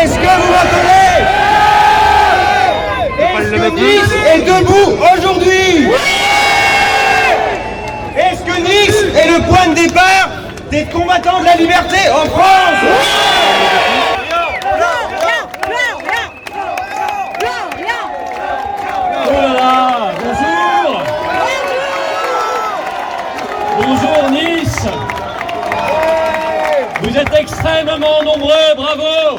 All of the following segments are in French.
Est-ce que vous m'entendez? Est-ce que Nice est debout aujourd'hui? Est-ce que Nice est le point de départ des combattants de la liberté en France? Voilà, bonjour. Bonjour Nice. Vous êtes extrêmement nombreux, bravo.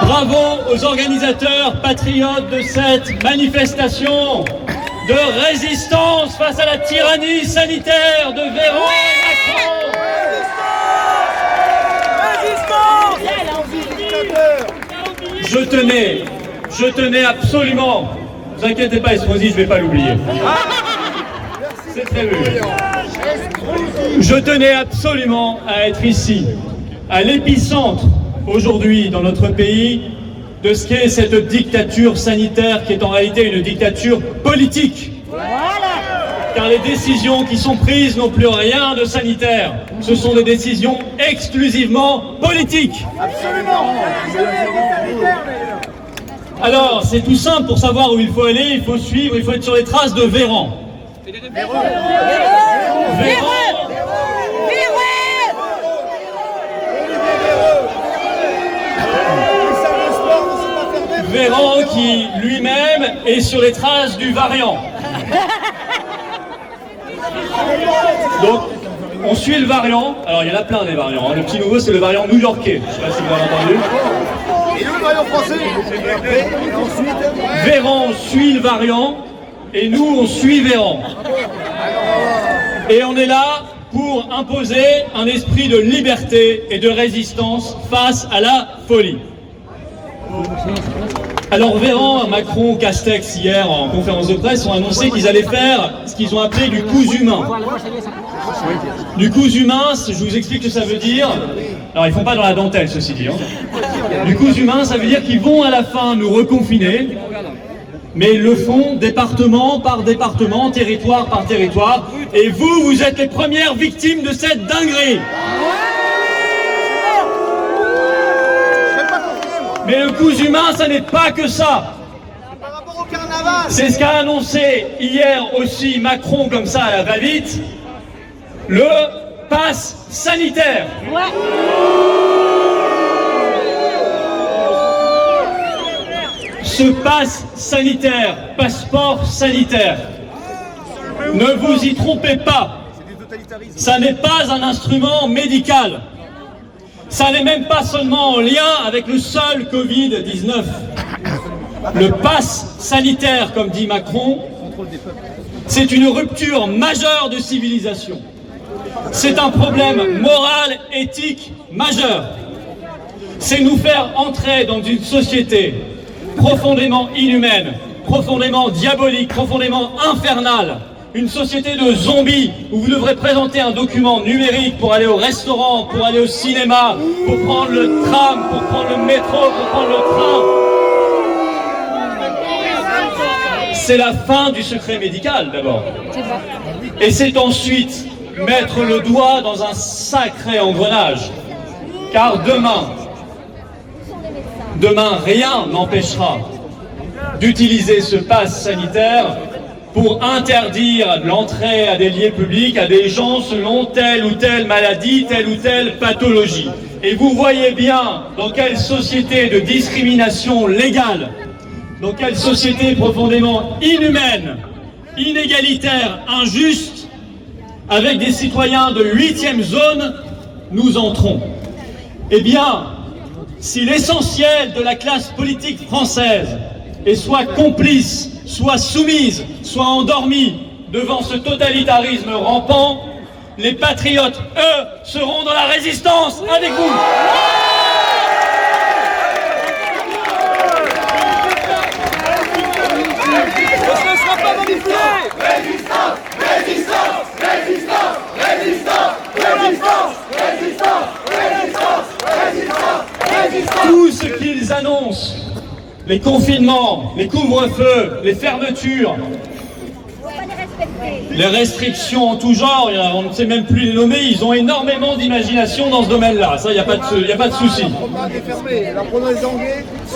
Bravo aux organisateurs patriotes de cette manifestation de résistance face à la tyrannie sanitaire de Véran et Macron. Je tenais absolument, ne vous inquiétez pas Estrosi, je ne vais pas l'oublier. C'est prévu. Je tenais absolument à être ici, à l'épicentre aujourd'hui dans notre pays de ce qu'est cette dictature sanitaire qui est en réalité une dictature politique. Car les décisions qui sont prises n'ont plus rien de sanitaire. Ce sont des décisions exclusivement politiques. Absolument. Alors, c'est tout simple, pour savoir où il faut aller, il faut suivre, il faut être sur les traces de Véran. Véran qui lui-même est sur les traces du variant. Donc, on suit le variant. Alors, il y en a plein des variants. Le petit nouveau, c'est le variant new-yorkais. Je ne sais pas si vous l'avez entendu. Et le variant français. Véran suit le variant et nous, on suit Véran. Et on est là pour imposer un esprit de liberté et de résistance face à la folie. Alors Véran, Macron, Castex hier en conférence de presse ont annoncé qu'ils allaient faire ce qu'ils ont appelé du cousu humain. Du cousu humain, je vous explique ce que ça veut dire. Alors ils font pas dans la dentelle ceci dit. Du cousu humain, ça veut dire qu'ils vont à la fin nous reconfiner, mais ils le font département par département, territoire par territoire. Et vous, vous êtes les premières victimes de cette dinguerie. Mais le cousu humain, ça n'est pas que ça. Par rapport au carnaval. C'est ce qu'a annoncé hier aussi Macron, comme ça à la va-vite, le pass sanitaire. Ce pass sanitaire, passeport sanitaire, ne vous y trompez pas, ça n'est pas un instrument médical. Ça n'est même pas seulement en lien avec le seul Covid-19. Le pass sanitaire, comme dit Macron, c'est une rupture majeure de civilisation. C'est un problème moral, éthique majeur. C'est nous faire entrer dans une société profondément inhumaine, profondément diabolique, profondément infernale. Une société de zombies où vous devrez présenter un document numérique pour aller au restaurant, pour aller au cinéma, pour prendre le tram, pour prendre le métro, pour prendre le train. C'est la fin du secret médical d'abord. Et c'est ensuite mettre le doigt dans un sacré engrenage. Car demain rien n'empêchera d'utiliser ce pass sanitaire pour interdire l'entrée à des lieux publics à des gens selon telle ou telle maladie, telle ou telle pathologie. Et vous voyez bien dans quelle société de discrimination légale, dans quelle société profondément inhumaine, inégalitaire, injuste, avec des citoyens de 8e zone, nous entrons. Eh bien, si l'essentiel de la classe politique française est soit complice, soit soumise, soit endormie devant ce totalitarisme rampant, les patriotes, eux, seront dans la résistance avec vous. On ne sera pas manipulé. Résistance, résistance, résistance, résistance, résistance, résistance, résistance, résistance, résistance. Tout ce qu'ils annoncent, les confinements, les couvre-feux, les fermetures, les restrictions en tout genre, on ne sait même plus les nommer, ils ont énormément d'imagination dans ce domaine-là, ça, il n'y a pas de souci.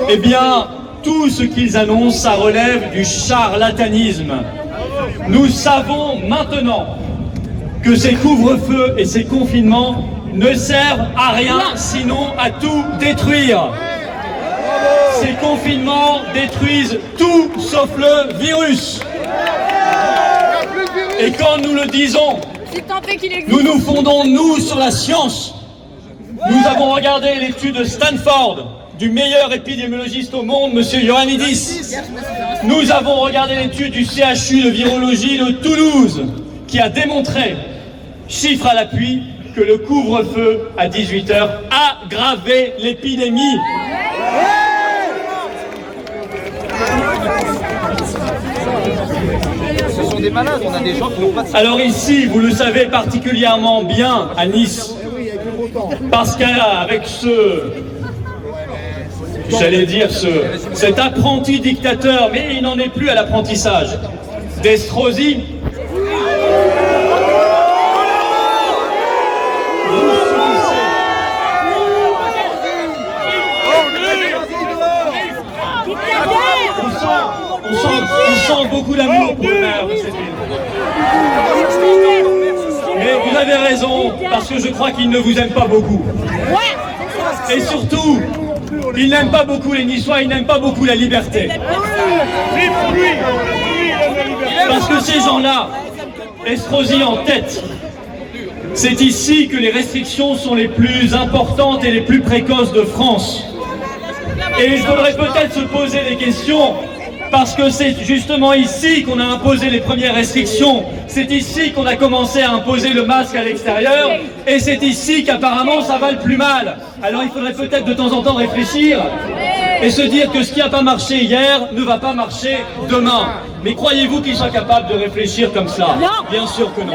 Eh bien, tout ce qu'ils annoncent, ça relève du charlatanisme. Nous savons maintenant que ces couvre-feux et ces confinements ne servent à rien, sinon à tout détruire. Ces confinements détruisent tout sauf le virus. Et quand nous le disons, nous nous fondons, nous, sur la science. Nous avons regardé l'étude de Stanford, du meilleur épidémiologiste au monde, M. Ioannidis. Nous avons regardé l'étude du CHU de virologie de Toulouse, qui a démontré, chiffre à l'appui, que le couvre-feu à 18h a aggravé l'épidémie. Ce sont des malades, on a des gens qui n'ont pas de... Alors ici, vous le savez particulièrement bien à Nice, parce qu'avec cet apprenti dictateur, mais il n'en est plus à l'apprentissage, d'Estrosi, on sent beaucoup d'amour pour le maire de cette ville. Mais vous avez raison, parce que je crois qu'il ne vous aime pas beaucoup. Et surtout, il n'aime pas beaucoup les Niçois, il n'aime pas beaucoup la liberté. Parce que ces gens-là, Estrosi en tête, c'est ici que les restrictions sont les plus importantes et les plus précoces de France. Et il faudrait peut-être se poser des questions, parce que c'est justement ici qu'on a imposé les premières restrictions, c'est ici qu'on a commencé à imposer le masque à l'extérieur, et c'est ici qu'apparemment ça va le plus mal. Alors il faudrait peut-être de temps en temps réfléchir et se dire que ce qui n'a pas marché hier ne va pas marcher demain. Mais croyez-vous qu'ils soient capables de réfléchir comme ça? Bien sûr que non.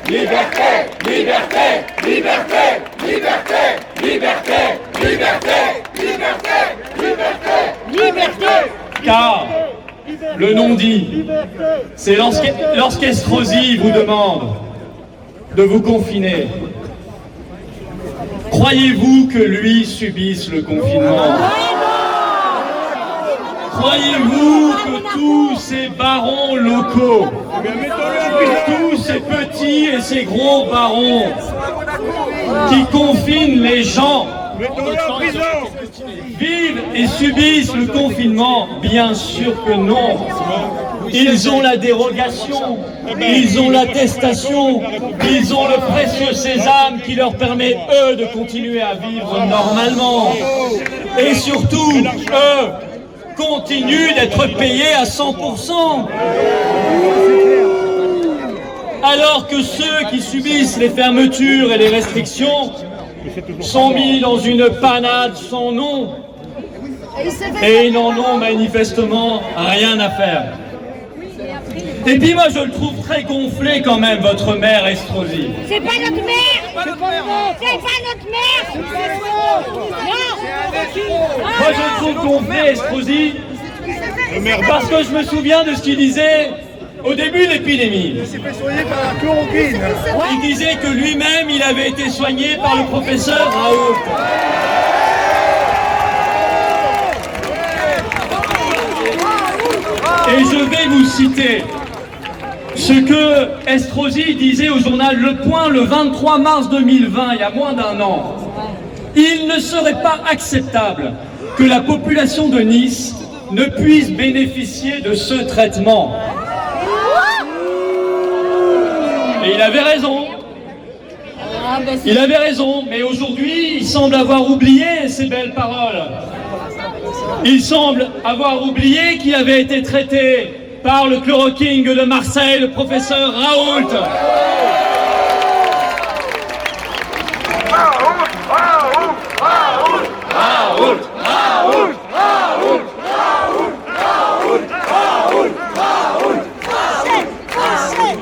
Liberté, liberté, liberté, liberté, liberté, liberté, liberté, liberté, liberté. Car le non-dit, c'est lorsqu'Estrosi vous demande de vous confiner. Croyez-vous que lui subisse le confinement? Croyez-vous que tous ces barons locaux, tous ces petits et ces gros barons qui confinent les gens, vivent et subissent le confinement? Bien sûr que non. Ils ont la dérogation, ils ont l'attestation, ils ont le précieux sésame qui leur permet, eux, de continuer à vivre normalement. Et surtout, eux continuent d'être payés à 100%. Alors que ceux qui subissent les fermetures et les restrictions sont mis dans une panade sans nom. Et ils n'en ont manifestement rien à faire. Et puis moi je le trouve très gonflé quand même, votre maire Estrosi. C'est pas notre maire. C'est pas notre maire. Non. Moi je le trouve gonflé, Estrosi, parce que je me souviens de ce qu'il disait au début de l'épidémie. Il s'est fait soigner par la chloroquine. Il disait que lui-même il avait été soigné par le professeur Raoult. Et je vais vous citer ce que Estrosi disait au journal Le Point le 23 mars 2020, il y a moins d'un an. Il ne serait pas acceptable que la population de Nice ne puisse bénéficier de ce traitement. Et il avait raison. Il avait raison, mais aujourd'hui, il semble avoir oublié ces belles paroles. Il semble avoir oublié qu'il avait été traité par le chloroking de Marseille, le professeur Raoult.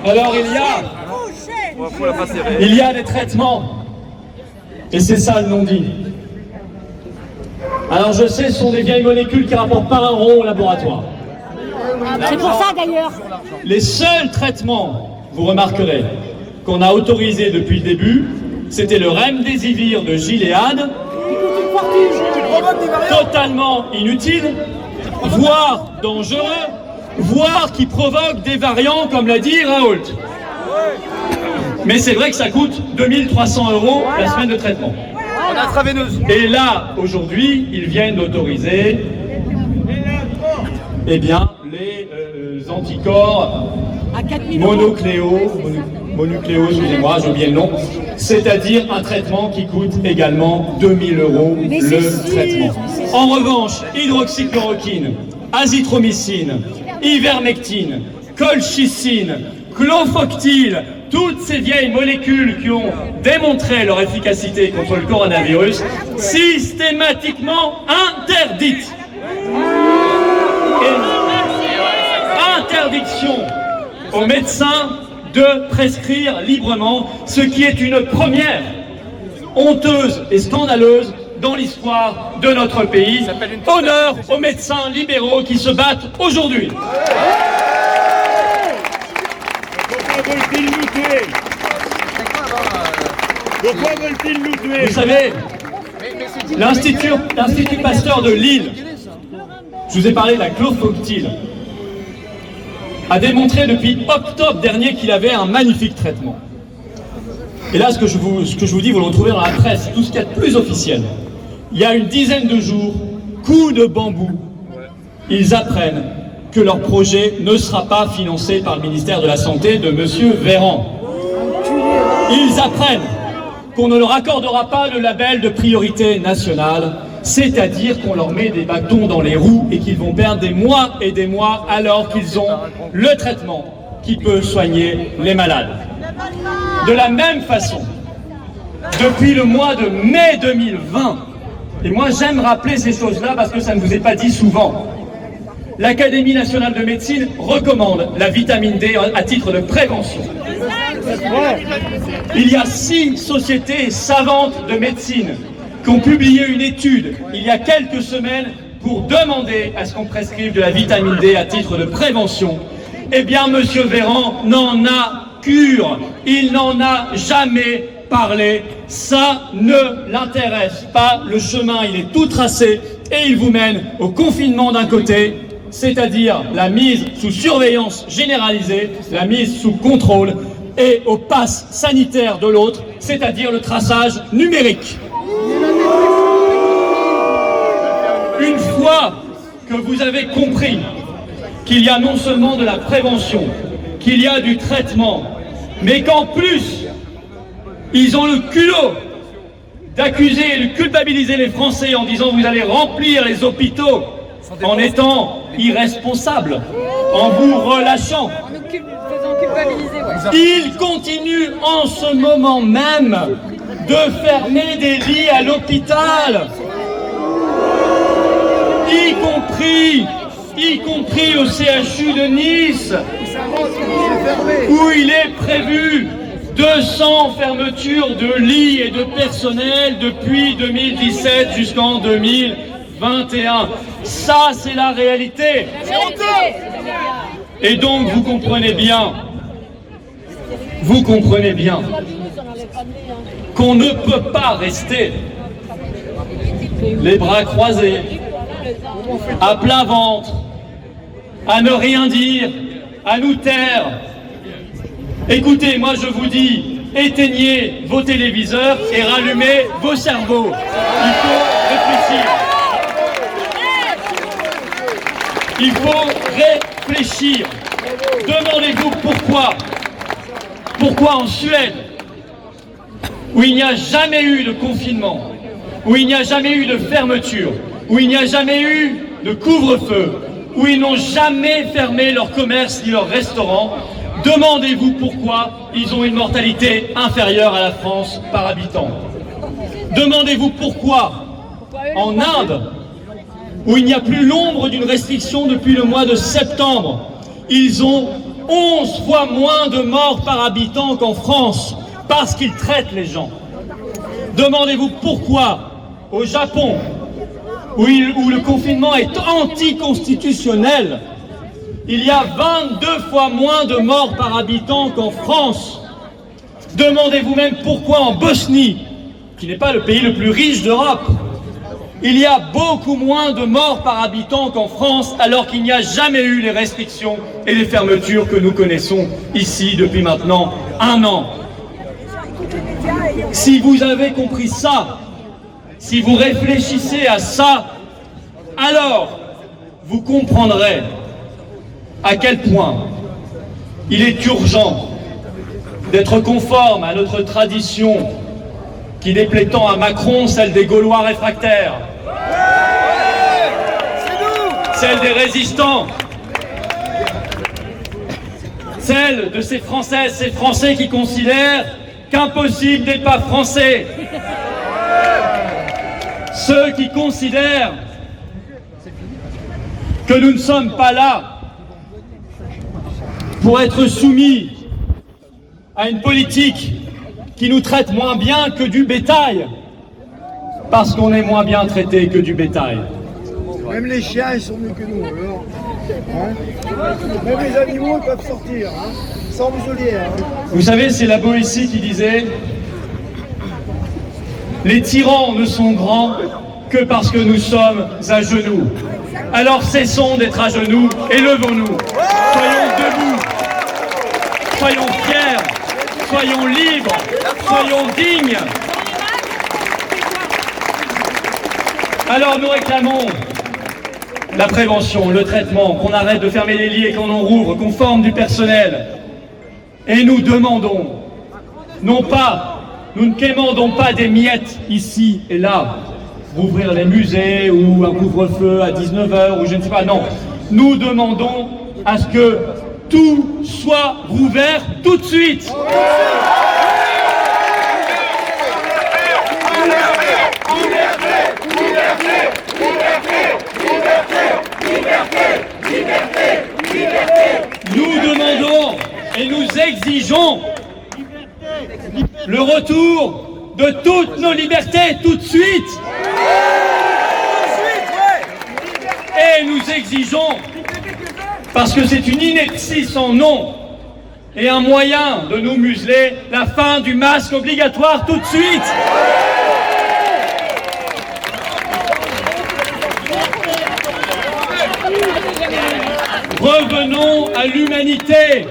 Alors il y a des traitements, et c'est ça le non-dit. Alors je sais, ce sont des vieilles molécules qui rapportent pas un rond au laboratoire. C'est pour ça d'ailleurs. Les seuls traitements, vous remarquerez, qu'on a autorisés depuis le début, c'était le remdesivir de Gilead, totalement inutile, voire dangereux, voire qui provoque des variants, comme l'a dit Raoult. Mais c'est vrai que ça coûte 2300 € la semaine de traitement. En intraveineuse. Et là, aujourd'hui, ils viennent d'autoriser eh bien, les anticorps mononucléo, excusez-moi, j'ai oublié le nom, c'est-à-dire un traitement qui coûte également 2000 € le traitement. En revanche, hydroxychloroquine, azithromycine, ivermectine, colchicine, clofoctile, toutes ces vieilles molécules qui ont démontré leur efficacité contre le coronavirus, systématiquement interdites. Et interdiction aux médecins de prescrire librement, ce qui est une première honteuse et scandaleuse dans l'histoire de notre pays. Honneur aux médecins libéraux qui se battent aujourd'hui. Pourquoi veulent-ils nous tuer? Pourquoi veulent-ils nous tuer? Vous savez, l'Institut Pasteur de Lille, je vous ai parlé de la clofoctile, a démontré depuis octobre dernier qu'il avait un magnifique traitement. Et là, ce que je vous dis, vous le retrouvez dans la presse, tout ce qu'il y a de plus officiel. Il y a une dizaine de jours, coup de bambou, ils apprennent que leur projet ne sera pas financé par le ministère de la Santé de M. Véran. Ils apprennent qu'on ne leur accordera pas le label de priorité nationale, c'est-à-dire qu'on leur met des bâtons dans les roues et qu'ils vont perdre des mois et des mois alors qu'ils ont le traitement qui peut soigner les malades. De la même façon, depuis le mois de mai 2020, et moi j'aime rappeler ces choses-là parce que ça ne vous est pas dit souvent, l'Académie nationale de médecine recommande la vitamine D à titre de prévention. Il y a 6 sociétés savantes de médecine qui ont publié une étude il y a quelques semaines pour demander à ce qu'on prescrive de la vitamine D à titre de prévention. Eh bien, M. Véran n'en a cure. Il n'en a jamais parlé. Ça ne l'intéresse pas. Le chemin, il est tout tracé et il vous mène au confinement d'un côté, c'est-à-dire la mise sous surveillance généralisée, la mise sous contrôle, et au pass sanitaire de l'autre, c'est-à-dire le traçage numérique. Une fois que vous avez compris qu'il y a non seulement de la prévention, qu'il y a du traitement, mais qu'en plus, ils ont le culot d'accuser et de culpabiliser les Français en disant vous allez remplir les hôpitaux en étant irresponsables, en vous relâchant. Ils continuent en ce moment même de fermer des lits à l'hôpital, y compris au CHU de Nice, où il est prévu 200 fermetures de lits et de personnel depuis 2017 jusqu'en 2021. Ça, c'est la réalité. Et donc, vous comprenez bien qu'on ne peut pas rester les bras croisés, à plat ventre, à ne rien dire, à nous taire. Écoutez, moi je vous dis, éteignez vos téléviseurs et rallumez vos cerveaux. Il faut réfléchir. Il faut réfléchir. Demandez-vous pourquoi. Pourquoi en Suède, où il n'y a jamais eu de confinement, où il n'y a jamais eu de fermeture, où il n'y a jamais eu de couvre-feu, où ils n'ont jamais fermé leur commerce ni leur restaurant, demandez-vous pourquoi ils ont une mortalité inférieure à la France par habitant. Demandez-vous pourquoi, en Inde, où il n'y a plus l'ombre d'une restriction depuis le mois de septembre, ils ont 11 fois moins de morts par habitant qu'en France, parce qu'ils traitent les gens. Demandez-vous pourquoi, au Japon, où le confinement est anticonstitutionnel. Il y a 22 fois moins de morts par habitant qu'en France. Demandez-vous même pourquoi en Bosnie, qui n'est pas le pays le plus riche d'Europe, il y a beaucoup moins de morts par habitant qu'en France, alors qu'il n'y a jamais eu les restrictions et les fermetures que nous connaissons ici depuis maintenant 1 an. Si vous avez compris ça, si vous réfléchissez à ça, alors vous comprendrez à quel point il est urgent d'être conforme à notre tradition qui déplaît tant à Macron, celle des Gaulois réfractaires, celle des résistants, celle de ces Françaises, ces Français qui considèrent qu'impossible n'est pas français, ceux qui considèrent que nous ne sommes pas là pour être soumis à une politique qui nous traite moins bien que du bétail, parce qu'on est moins bien traité que du bétail. Même les chiens, ils sont mieux que nous, alors. Même les animaux, ils peuvent sortir, sans muselière. Vous savez, c'est la Boétie qui disait « Les tyrans ne sont grands que parce que nous sommes à genoux. Alors cessons d'être à genoux et levons-nous. Soyons debout, soyons fiers, soyons libres, soyons dignes. » Alors nous réclamons la prévention, le traitement, qu'on arrête de fermer les lits et qu'on en rouvre, qu'on forme du personnel. Et nous demandons, non pas, nous ne quémandons pas des miettes ici et là, rouvrir les musées ou un couvre-feu à 19h ou je ne sais pas, non. Nous demandons à ce que tout soit rouvert tout de suite. Nous demandons et nous exigeons le retour de toutes nos libertés tout de suite. Et nous exigeons, parce que c'est une ineptie sans nom et un moyen de nous museler, la fin du masque obligatoire tout de suite. Revenons à l'humanité,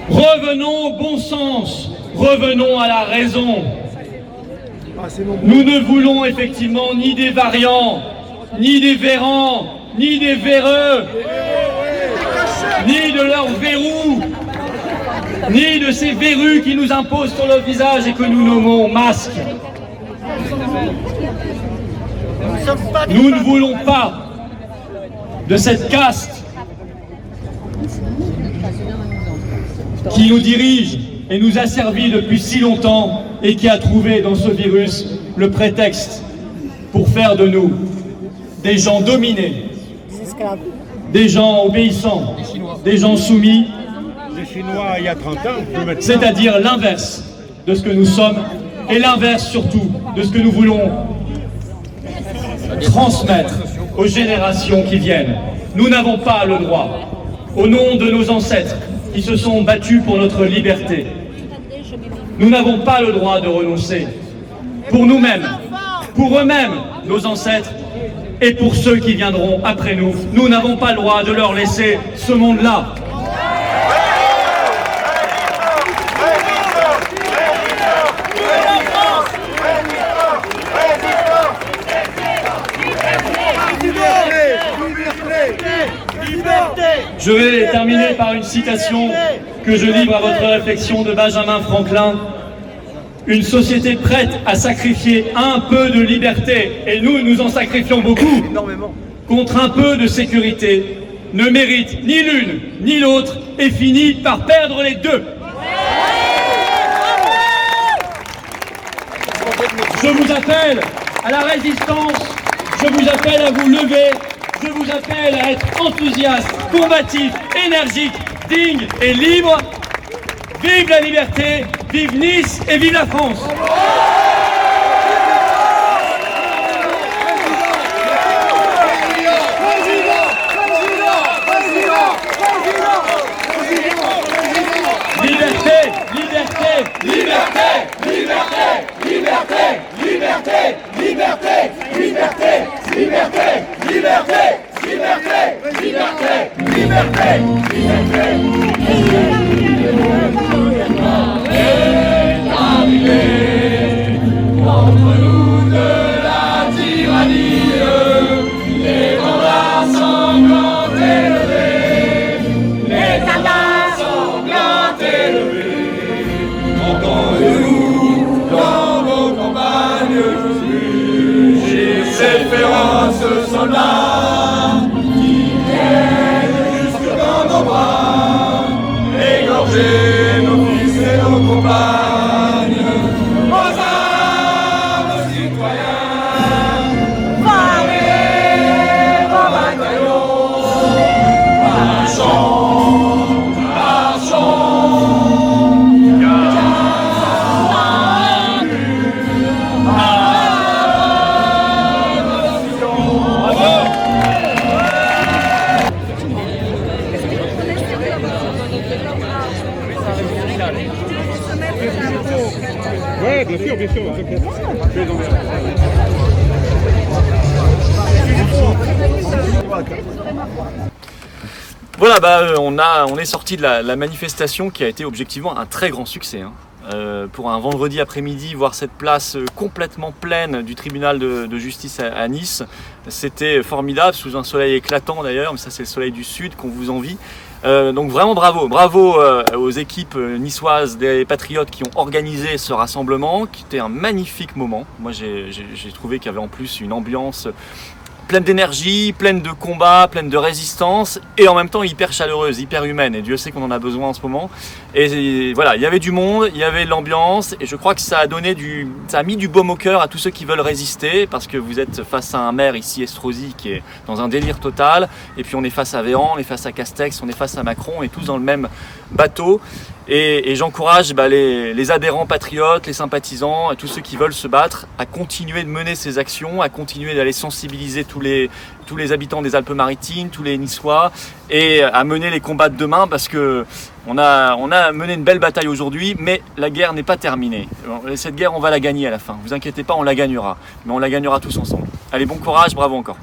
revenons au bon sens, revenons à la raison. Nous ne voulons effectivement ni des variants, ni des vérans, ni des véreux, ni de leurs verrous, ni de ces verrues qui nous imposent sur le visage et que nous nommons masques. Nous ne voulons pas de cette caste qui nous dirige et nous a servi depuis si longtemps et qui a trouvé dans ce virus le prétexte pour faire de nous des gens dominés, des gens obéissants, des gens soumis, Les Chinois, il y a 30 ans, c'est-à-dire l'inverse de ce que nous sommes et l'inverse surtout de ce que nous voulons transmettre aux générations qui viennent. Nous n'avons pas le droit, au nom de nos ancêtres qui se sont battus pour notre liberté, nous n'avons pas le droit de renoncer pour nous-mêmes, pour eux-mêmes, nos ancêtres, et pour ceux qui viendront après nous. Nous n'avons pas le droit de leur laisser ce monde-là. Je vais terminer par une citation que je livre à votre réflexion de Benjamin Franklin. Une société prête à sacrifier un peu de liberté, et nous en sacrifions beaucoup, contre un peu de sécurité, ne mérite ni l'une ni l'autre et finit par perdre les deux. Je vous appelle à la résistance, je vous appelle à vous lever, je vous appelle à être enthousiaste, combatif, énergique, digne et libre. Vive la liberté, vive Nice et vive la France! soldats qui viennent jusque dans nos bras, égorger nos fils et nos compagnes, aux armes citoyens, parlez vos bataillons, marchons, marchons. Ouais, bien sûr, bien sûr. Voilà, on est sorti de la manifestation qui a été objectivement un très grand succès. Hein. Pour un vendredi après-midi, voir cette place complètement pleine du tribunal de justice à Nice, c'était formidable, sous un soleil éclatant d'ailleurs, mais ça c'est le soleil du sud qu'on vous envie. Donc vraiment bravo aux équipes niçoises des Patriotes qui ont organisé ce rassemblement, qui était un magnifique moment. Moi j'ai trouvé qu'il y avait en plus une ambiance pleine d'énergie, pleine de combat, pleine de résistance et en même temps hyper chaleureuse, hyper humaine, et Dieu sait qu'on en a besoin en ce moment. Et voilà, il y avait du monde, il y avait de l'ambiance et je crois que ça a mis du baume au cœur à tous ceux qui veulent résister, parce que vous êtes face à un maire ici, Estrosi, qui est dans un délire total, et puis on est face à Véran, on est face à Castex, on est face à Macron, on est tous dans le même bateau. Et j'encourage les adhérents patriotes, les sympathisants, et tous ceux qui veulent se battre à continuer de mener ces actions, à continuer d'aller sensibiliser tous les habitants des Alpes-Maritimes, tous les Niçois, et à mener les combats de demain, parce que on a mené une belle bataille aujourd'hui, mais la guerre n'est pas terminée. Cette guerre, on va la gagner à la fin. Vous inquiétez pas, on la gagnera. Mais on la gagnera tous ensemble. Allez, bon courage, bravo encore.